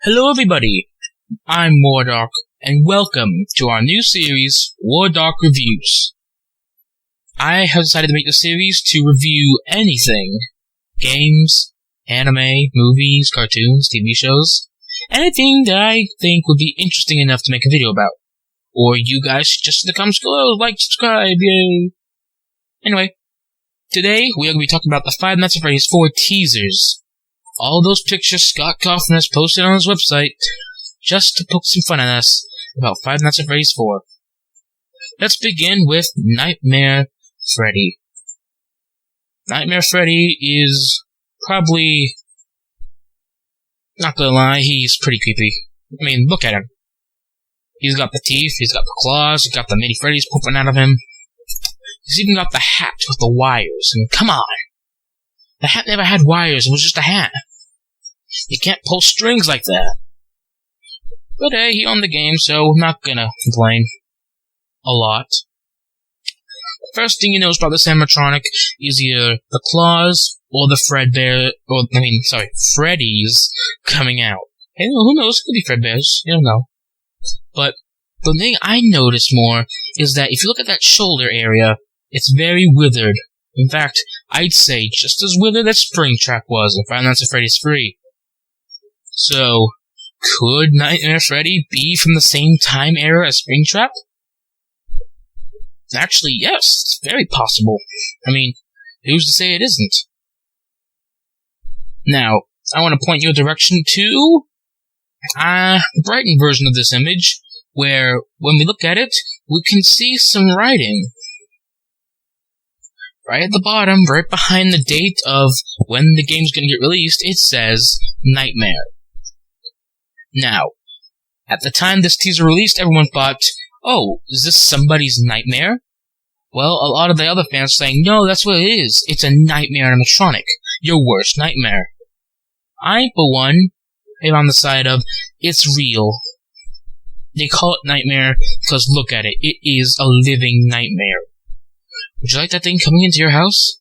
Hello everybody, I'm Wardark, and welcome to our new series, Wardark Reviews. I have decided to make the series to review anything. Games, anime, movies, cartoons, TV shows, anything that I think would be interesting enough to make a video about. Or you guys just in the comments below, like, subscribe, yay! Anyway, today we are going to be talking about the Five Nights at Freddy's 4 teasers. All those pictures Scott Kaufman has posted on his website just to poke some fun at us about Five Nights at Freddy's 4. Let's begin with Nightmare Freddy. Nightmare Freddy is probably, not gonna lie, he's pretty creepy. I mean, look at him. He's got the teeth, he's got the claws, he's got the mini Freddys pooping out of him. He's even got the hat with the wires, and come on! The hat never had wires, it was just a hat. You can't pull strings like that. But hey, he owned the game, so I'm not gonna complain a lot. The first thing you notice about this animatronic is either the claws or the Freddy's coming out. Hey, who knows? It could be Fredbears. You don't know. But the thing I notice more is that if you look at that shoulder area, it's very withered. In fact, I'd say just as withered as Springtrap was in Five Nights at Freddy's 3. So, could Nightmare Freddy be from the same time era as Springtrap? Actually, yes, it's very possible. I mean, who's to say it isn't? Now, I want to point your direction to the brightened version of this image, where, when we look at it, we can see some writing. Right at the bottom, right behind the date of when the game's gonna get released, it says Nightmare. Now, at the time this teaser released, everyone thought, oh, is this somebody's nightmare? Well, a lot of the other fans are saying, no, that's what it is. It's a nightmare animatronic. Your worst nightmare. I, for one, am on the side of, it's real. They call it Nightmare because look at it. It is a living nightmare. Would you like that thing coming into your house?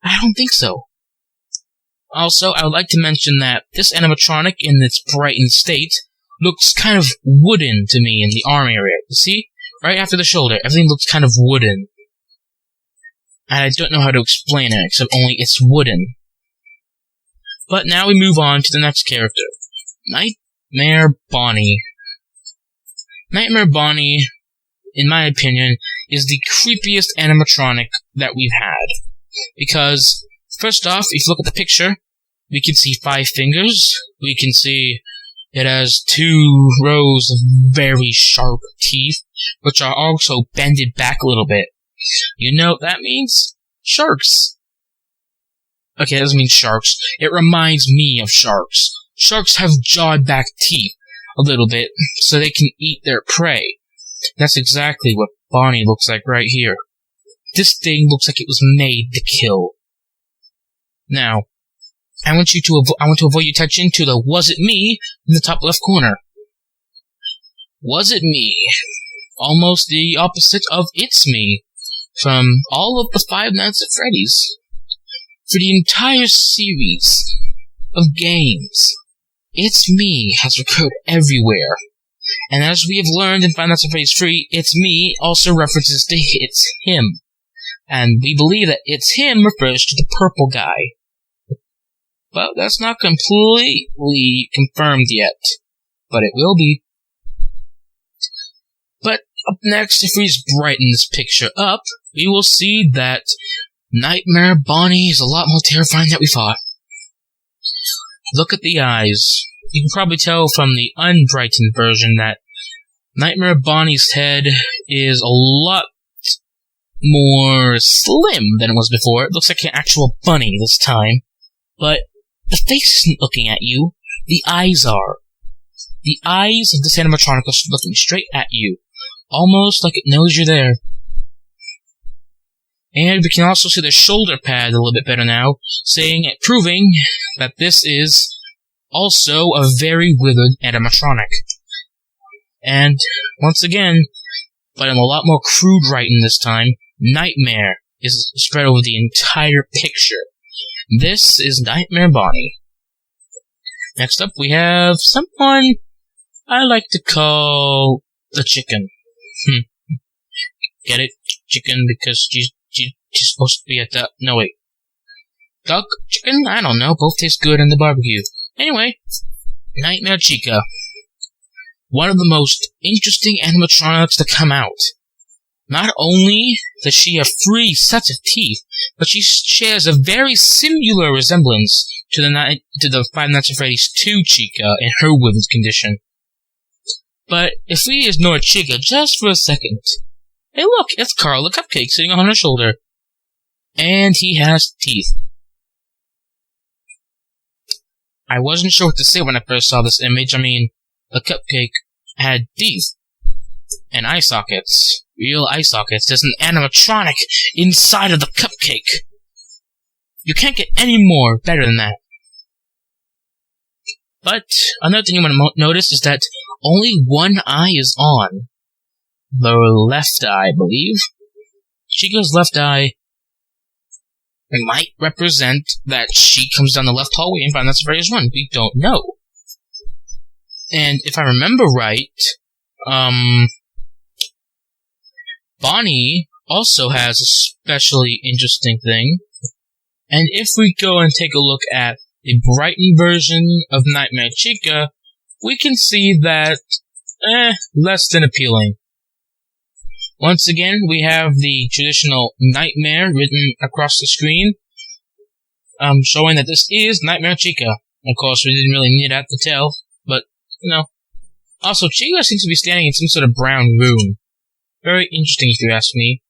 I don't think so. Also, I would like to mention that this animatronic in its brightened state looks kind of wooden to me in the arm area. You see? Right after the shoulder, everything looks kind of wooden. And I don't know how to explain it, except only it's wooden. But now we move on to the next character. Nightmare Bonnie. Nightmare Bonnie, in my opinion, is the creepiest animatronic that we've had. Because, first off, if you look at the picture, we can see 5 fingers. We can see it has 2 rows of very sharp teeth, which are also bended back a little bit. You know what that means? Sharks. Okay, that doesn't mean sharks. It reminds me of sharks. Sharks have jawed back teeth a little bit, so they can eat their prey. That's exactly what Bonnie looks like right here. This thing looks like it was made to kill. Now, I want to avoid your attention to the "Was it me?" in the top left corner. Was it me? Almost the opposite of "It's me" from all of the Five Nights at Freddy's. For the entire series of games, "It's me" has occurred everywhere. And as we have learned in Five Nights at Freddy's 3, "It's me" also references to "It's him." And we believe that "It's him" refers to the purple guy. But that's not completely confirmed yet. But it will be. But up next, if we just brighten this picture up, we will see that Nightmare Bonnie is a lot more terrifying than we thought. Look at the eyes. You can probably tell from the unbrightened version that Nightmare Bonnie's head is a lot more slim than it was before. It looks like an actual bunny this time. But the face isn't looking at you. The eyes are. The eyes of this animatronic are looking straight at you. Almost like it knows you're there. And we can also see the shoulder pad a little bit better now, proving that this is also a very withered animatronic. And, once again, but in a lot more crude writing this time, Nightmare is spread over the entire picture. This is Nightmare Bonnie. Next up, we have someone I like to call the chicken. Get it? Chicken, because she's supposed to be at the... No, wait. Duck? Chicken? I don't know. Both taste good in the barbecue. Anyway, Nightmare Chica. One of the most interesting animatronics to come out. Not only does she have 3 sets of teeth, but she shares a very similar resemblance to the Five Nights at Freddy's 2 Chica in her withered condition. But if we ignore Chica just for a second, hey look, it's Carl the Cupcake sitting on her shoulder. And he has teeth. I wasn't sure what to say when I first saw this image. I mean, the cupcake had teeth. And eye sockets. Real eye sockets. There's an animatronic inside of the cupcake. You can't get any more better than that. But another thing you want to notice is that only one eye is on. The left eye, I believe. Chica's left eye might represent that she comes down the left hallway and finds that's the Freddy's one. We don't know. And if I remember right, Bonnie also has a especially interesting thing. And if we go and take a look at the Brighton version of Nightmare Chica, we can see that, less than appealing. Once again, we have the traditional Nightmare written across the screen, showing that this is Nightmare Chica. Of course, we didn't really need that to tell, but, you know. Also, Chica seems to be standing in some sort of brown room. Very interesting, if you ask me.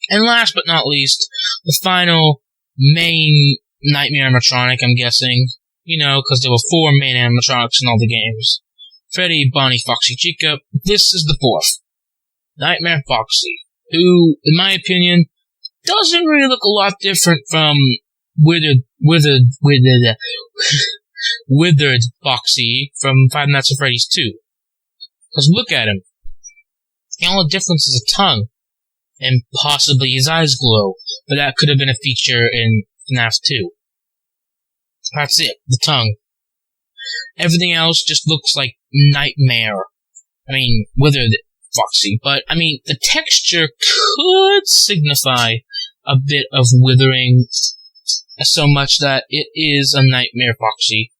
And last but not least, the final main Nightmare animatronic, I'm guessing. You know, because there were 4 main animatronics in all the games. Freddy, Bonnie, Foxy, Chica. This is the 4th. Nightmare Foxy, who, in my opinion, doesn't really look a lot different from withered Foxy from Five Nights at Freddy's 2. Because look at him. The only difference is a tongue, and possibly his eyes glow, but that could have been a feature in FNAF 2. That's it, the tongue. Everything else just looks like Nightmare. I mean, withered Foxy, but, I mean, the texture could signify a bit of withering, so much that it is a Nightmare Foxy.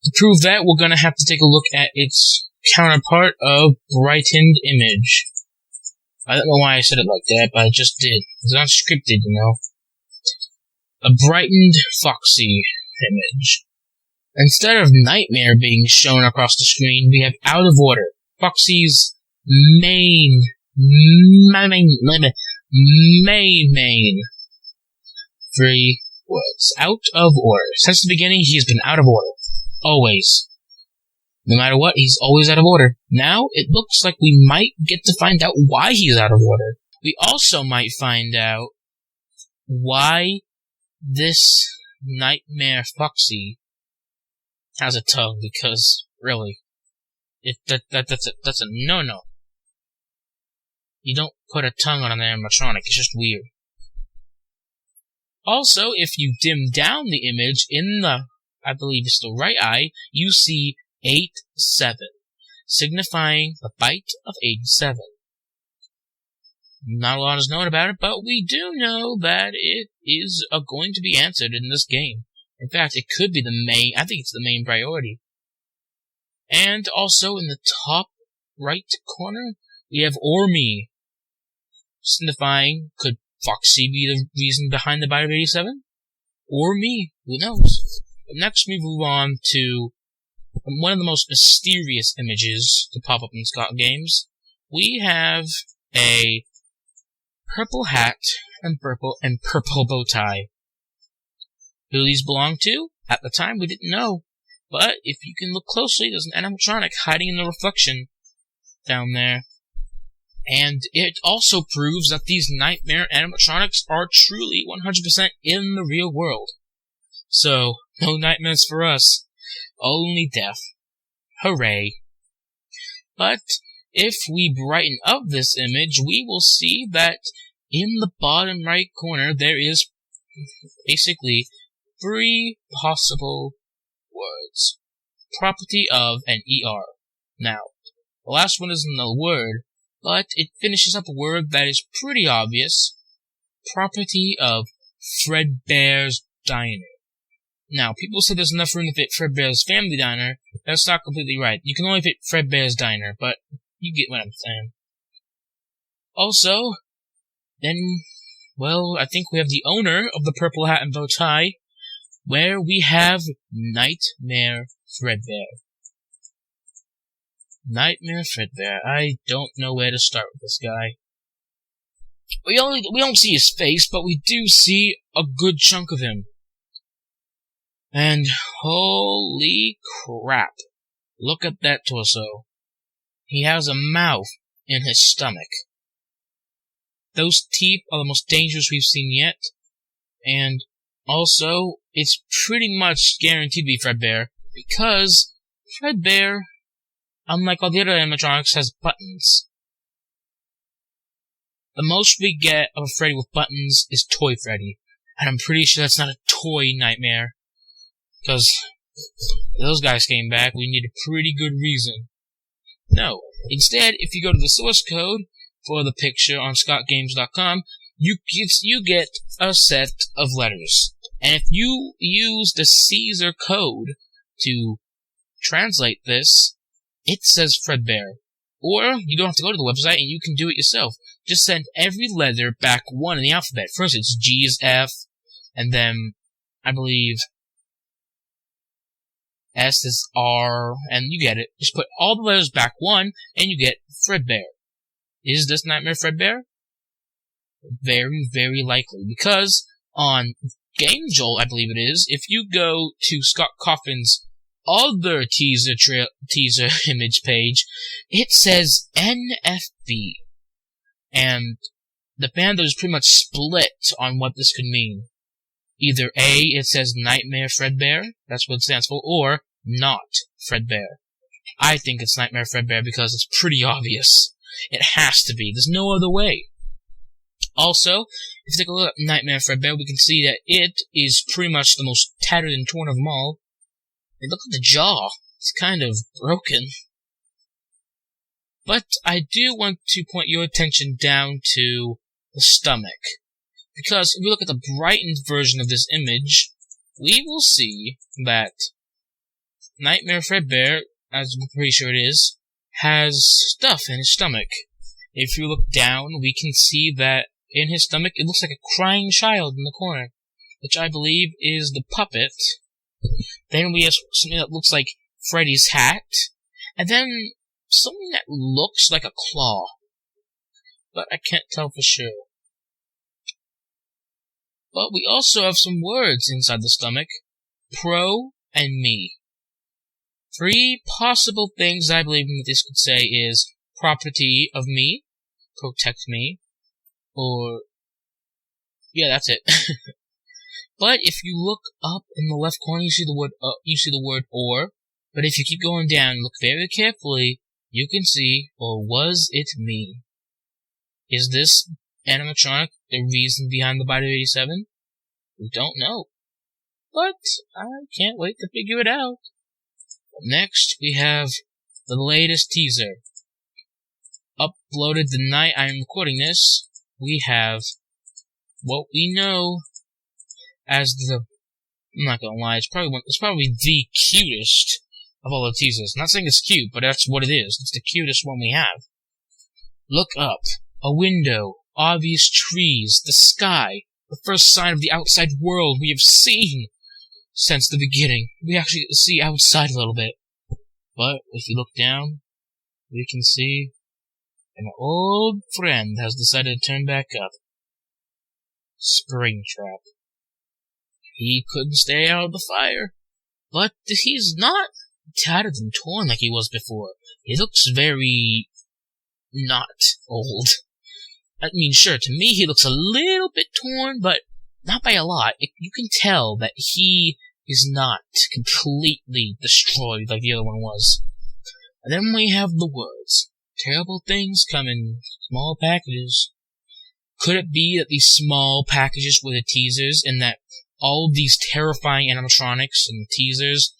To prove that, we're gonna have to take a look at its counterpart of Brightened Image. I don't know why I said it like that, but I just did. It's unscripted, you know. A Brightened Foxy image. Instead of Nightmare being shown across the screen, we have Out of Order, Foxy's main 3 words. Out of order. Since the beginning, he's been out of order. Always. No matter what, he's always out of order. Now, it looks like we might get to find out why he's out of order. We also might find out why this Nightmare Foxy has a tongue, because, really, that's a no-no. You don't put a tongue on an animatronic, it's just weird. Also, if you dim down the image in the, I believe it's the right eye, you see 8-7, signifying the bite of 87. Not a lot is known about it, but we do know that it is going to be answered in this game. In fact, it could be the main, I think it's the main priority. And also in the top right corner, we have Ormy, signifying, could Foxy be the reason behind the bite of 87? Or me, who knows? But next we move on to one of the most mysterious images to pop up in Scott games. We have a purple hat and purple bow tie. Who these belong to? At the time we didn't know. But if you can look closely, there's an animatronic hiding in the reflection down there. And it also proves that these Nightmare animatronics are truly 100% in the real world. So, no nightmares for us. Only death. Hooray. But, if we brighten up this image, we will see that in the bottom right corner, there is basically 3 possible words. Property of and ER. Now, the last one isn't a word, but it finishes up a word that is pretty obvious. Property of Fredbear's Diner. Now, people say there's enough room to fit Fredbear's Family Diner. That's not completely right. You can only fit Fredbear's Diner, but you get what I'm saying. Also, then, well, I think we have the owner of the purple hat and bow tie, where we have Nightmare Fredbear. Nightmare Fredbear. I don't know where to start with this guy. We don't see his face, but we do see a good chunk of him. And holy crap. Look at that torso. He has a mouth in his stomach. Those teeth are the most dangerous we've seen yet. And also, it's pretty much guaranteed to be Fredbear, because Fredbear, unlike all the other animatronics, has buttons. The most we get of a Freddy with buttons is Toy Freddy, and I'm pretty sure that's not a toy Nightmare, because those guys came back, we need a pretty good reason. No, instead, if you go to the source code for the picture on scottgames.com, you get a set of letters. And if you use the Caesar code to translate this, it says Fredbear. Or you don't have to go to the website and you can do it yourself. Just send every letter back one in the alphabet. First it's G is F, and then I believe S is R, and you get it. Just put all the letters back one, and you get Fredbear. Is this Nightmare Fredbear? Very, very likely. Because on Game Jolt, I believe it is, if you go to Scott Cawthon's other teaser image page, it says NFB. And the fandom is pretty much split on what this could mean. Either A, it says Nightmare Fredbear, that's what it stands for, or not Fredbear. I think it's Nightmare Fredbear because it's pretty obvious. It has to be. There's no other way. Also, if you take a look at Nightmare Fredbear, we can see that it is pretty much the most tattered and torn of them all. And look at the jaw. It's kind of broken. But I do want to point your attention down to the stomach. Because if we look at the brightened version of this image, we will see that Nightmare Fredbear, as I'm pretty sure it is, has stuff in his stomach. If you look down, we can see that in his stomach, it looks like a crying child in the corner, which I believe is the puppet. Then we have something that looks like Freddy's hat, and then something that looks like a claw, but I can't tell for sure. But we also have some words inside the stomach, pro and me. Three possible things I believe that this could say is property of me, protect me, or yeah, that's it. But if you look up in the left corner, you see the word or. But if you keep going down and look very carefully, you can see, or was it me? Is this animatronic the reason behind the Bite of 87? We don't know. But I can't wait to figure it out. Next, we have the latest teaser. Uploaded the night I'm recording this, we have what we know as the... I'm not gonna lie, it's probably the cutest of all the teasers. I'm not saying it's cute, but that's what it is. It's the cutest one we have. Look up. A window. Obvious trees. The sky. The first sign of the outside world we have seen since the beginning. We actually get to see outside a little bit. But if you look down, we can see an old friend has decided to turn back up. Springtrap. He couldn't stay out of the fire. But he's not tattered and torn like he was before. He looks very... not old. I mean, sure, to me he looks a little bit torn, but not by a lot. You can tell that he is not completely destroyed like the other one was. And then we have the words. Terrible things come in small packages. Could it be that these small packages were the teasers, and that all these terrifying animatronics and teasers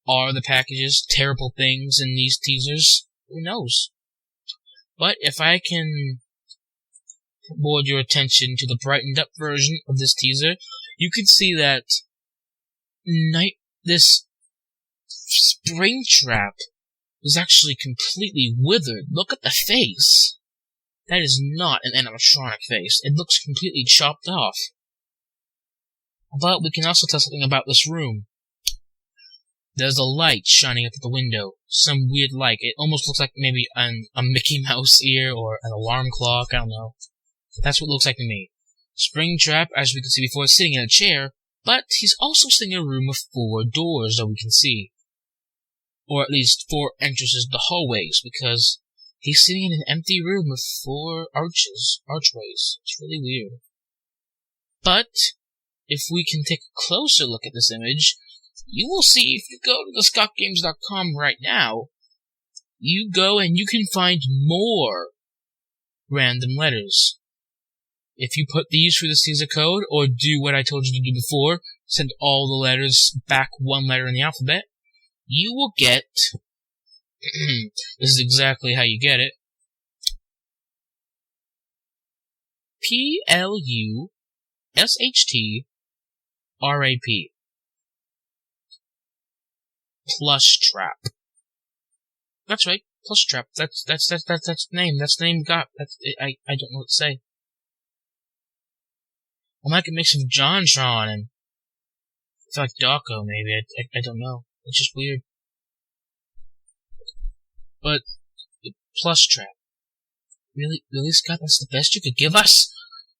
Are the packages terrible things in these teasers? Who knows? But if I can board your attention to the brightened up version of this teaser, you can see that this spring trap is actually completely withered. Look at the face. That is not an animatronic face. It looks completely chopped off. But we can also tell something about this room. There's a light shining up at the window. Some weird light. It almost looks like maybe a Mickey Mouse ear or an alarm clock. I don't know. That's what it looks like to me. Springtrap, as we can see before, is sitting in a chair, but he's also sitting in a room with 4 doors that we can see. Or at least 4 entrances to hallways, because he's sitting in an empty room with 4 archways. It's really weird. But if we can take a closer look at this image, you will see if you go to the scottgames.com right now, you go and you can find more random letters. If you put these through the teaser code, or do what I told you to do before, send all the letters back 1 letter in the alphabet, you will get, this is exactly how you get it, PLUSHTRAP. Plush Trap. That's right, Plush Trap. That's the name. That's the name we got. I don't know what to say. I might mix of JonTron and I feel like Dawko, maybe. I don't know. It's just weird. But Plush Trap. Really, Scott? That's the best you could give us?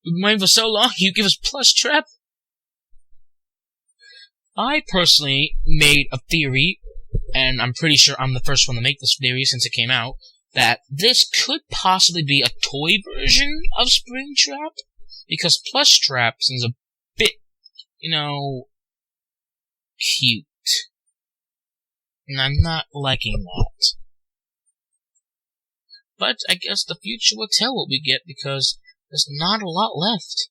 We've been waiting for so long. You give us Plush Trap? I personally made a theory, and I'm pretty sure I'm the first one to make this theory since it came out, that this could possibly be a toy version of Springtrap, because Plush Trap seems a bit, cute. And I'm not liking that. But I guess the future will tell what we get, because there's not a lot left.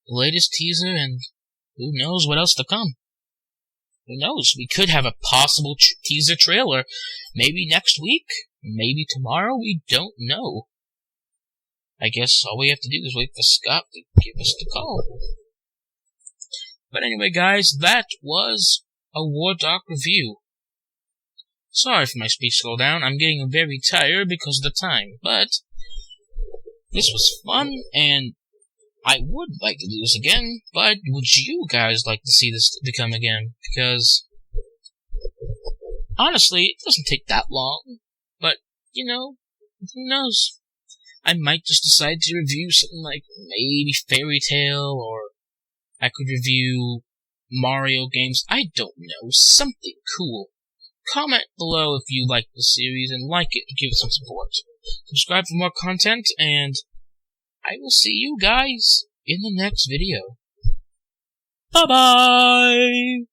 The latest teaser, and who knows what else to come. Who knows? We could have a possible teaser trailer. Maybe next week. Maybe tomorrow. We don't know. I guess all we have to do is wait for Scott to give us the call. But anyway, guys, that was a War Dog review. Sorry for my speech slowdown. I'm getting very tired because of the time. But this was fun, and I would like to do this again, but would you guys like to see this become again? Because, honestly, it doesn't take that long, but, who knows? I might just decide to review something like maybe Fairy Tail, or I could review Mario games. I don't know, something cool. Comment below if you like the series and like it, give it some support. Subscribe for more content, and I will see you guys in the next video. Bye-bye!